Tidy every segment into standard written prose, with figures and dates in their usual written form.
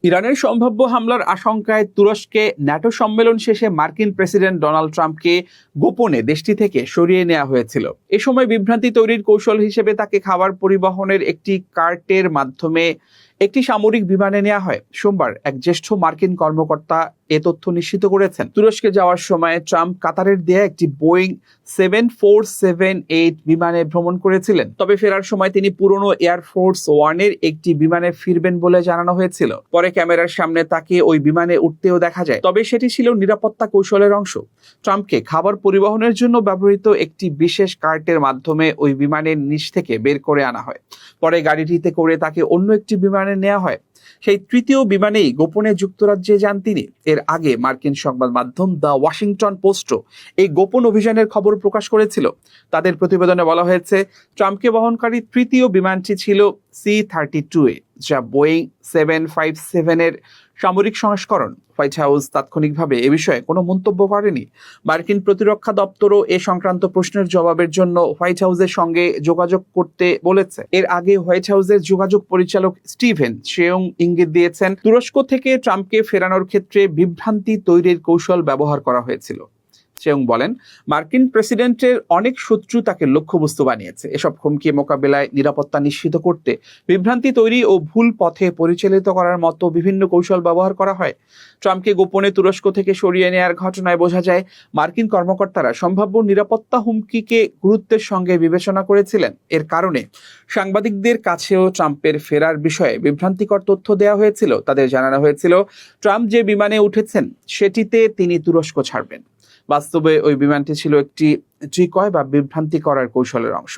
ইরানের সম্ভাব্য হামলার আশঙ্কায় তুরস্কে ন্যাটো সম্মেলন শেষে মার্কিন প্রেসিডেন্ট ডোনাল্ড ট্রাম্পকে গোপনে দেশটি থেকে সরিয়ে নেওয়া হয়েছিল। এ সময় বিভ্রান্তি তৈরির কৌশল হিসেবে তাকে খাবার পরিবহনের একটি কার্টের মাধ্যমে একটি সামরিক বিমানে নেওয়া হয়। সোমবার এক জ্যেষ্ঠ মার্কিন কর্মকর্তা এ তথ্য নিশ্চিত করেছেন। তুরস্কে যাওয়ার সময় ট্রাম্প কাতারের দেয়া একটি বোয়িং 7478 বিমানে ভ্রমণ করেছিলেন। তবে ফেরার সময় তিনি পুরনো এয়ারফোর্স ওয়ানের একটি বিমানে ফিরবেন বলে জানানো হয়েছিল। পরে ক্যামেরার সামনে তাকে ওই বিমানে উঠতেও দেখা যায়, তবে সেটি ছিল নিরাপত্তা কৌশলের অংশ। ট্রাম্পকে খাবার পরিবহনের জন্য ব্যবহৃত একটি বিশেষ কার্টের মাধ্যমে ওই বিমানের নিচ থেকে বের করে আনা হয়। পরে গাড়িটিতে করে তাকে অন্য একটি বিমানে নেওয়া হয়। সেই তৃতীয় বিমানেই গোপনে যুক্তরাজ্যে যান তিনি। এর আগে মার্কিন সংবাদ মাধ্যম দ্য ওয়াশিংটন পোস্টও এই গোপন অভিযানের খবর প্রকাশ করেছিল। তাদের প্রতিবেদনে বলা হয়েছে, ট্রাম্পকে বহনকারী তৃতীয় বিমানটি ছিল C-32A, যা বোয়িং 757 সামরিক সংস্করণ। হোয়াইট হাউস তাৎক্ষণিকভাবে এ বিষয়ে কোনো মন্তব্য করেনি। মার্কিন প্রতিরক্ষা দপ্তরও এ সংক্রান্ত প্রশ্নের জবাবের জন্য হোয়াইট হাউসের সঙ্গে যোগাযোগ করতে বলেছে। এর আগে হোয়াইট হাউসের যোগাযোগ পরিচালক স্টিভেন শেয়ং ইঙ্গিত দিয়েছেন, তুরস্ক থেকে ট্রাম্পকে ফেরানোর ক্ষেত্রে বিভ্রান্তি তৈরির কৌশল ব্যবহার করা হয়েছিল। শেয়ং বলেন, মার্কিন প্রেসিডেন্টের অনেক শত্রু তাকে লক্ষ্যবস্তু বানিয়েছে। এসব হুমকি মোকাবেলায় নিরাপত্তা নিশ্চিত করতে বিভ্রান্তি তৈরি ও ভুল পথে পরিচালিত করার মতো বিভিন্ন কৌশল ব্যবহার করা হয়। ট্রাম্পকে গোপনে তুরস্ক থেকে সরিয়ে নেওয়ার ঘটনায় বোঝা যায়, মার্কিন কর্মকর্তারা সম্ভাব্য নিরাপত্তা হুমকিকে গুরুত্বের সঙ্গে বিবেচনা করেছিলেন। এর কারণে সাংবাদিকদের কাছেও ট্রাম্পের ফেরার বিষয়ে বিভ্রান্তিকর তথ্য দেওয়া হয়েছিল। তাদের জানানো হয়েছিল, ট্রাম্প যে বিমানে উঠেছেন সেটিতে তিনি তুরস্ক ছাড়বেন। বাস্তবে ওই বিমানটি ছিল একটি ডিকয় বা বিভ্রান্তি করার কৌশলের অংশ।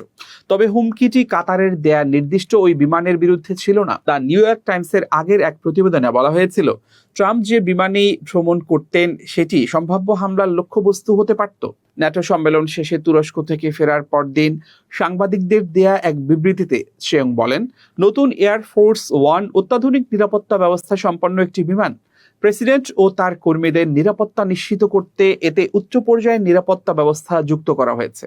তবে হুমকিটি কাতারের দেয়া নির্দিষ্ট ওই বিমানের বিরুদ্ধে ছিল না। দ্য নিউ ইয়র্ক টাইমসের আগের এক প্রতিবেদনে বলা হয়েছিল, ট্রাম্প যে বিমানেই ভ্রমণ করতেন সেটি সম্ভাব্য হামলার লক্ষ্যবস্তু হতে পারত। ন্যাটো সম্মেলন শেষে তুরস্ক থেকে ফেরার পরদিন সাংবাদিকদের দেয়া এক বিবৃতিতে শেয়ং বলেন, নতুন এয়ারফোর্স ওয়ান অত্যাধুনিক নিরাপত্তা ব্যবস্থা সম্পন্ন একটি বিমান। প্রেসিডেন্ট ও তার কর্মীদের নিরাপত্তা নিশ্চিত করতে এতে উচ্চ পর্যায়ের নিরাপত্তা ব্যবস্থা যুক্ত করা হয়েছে।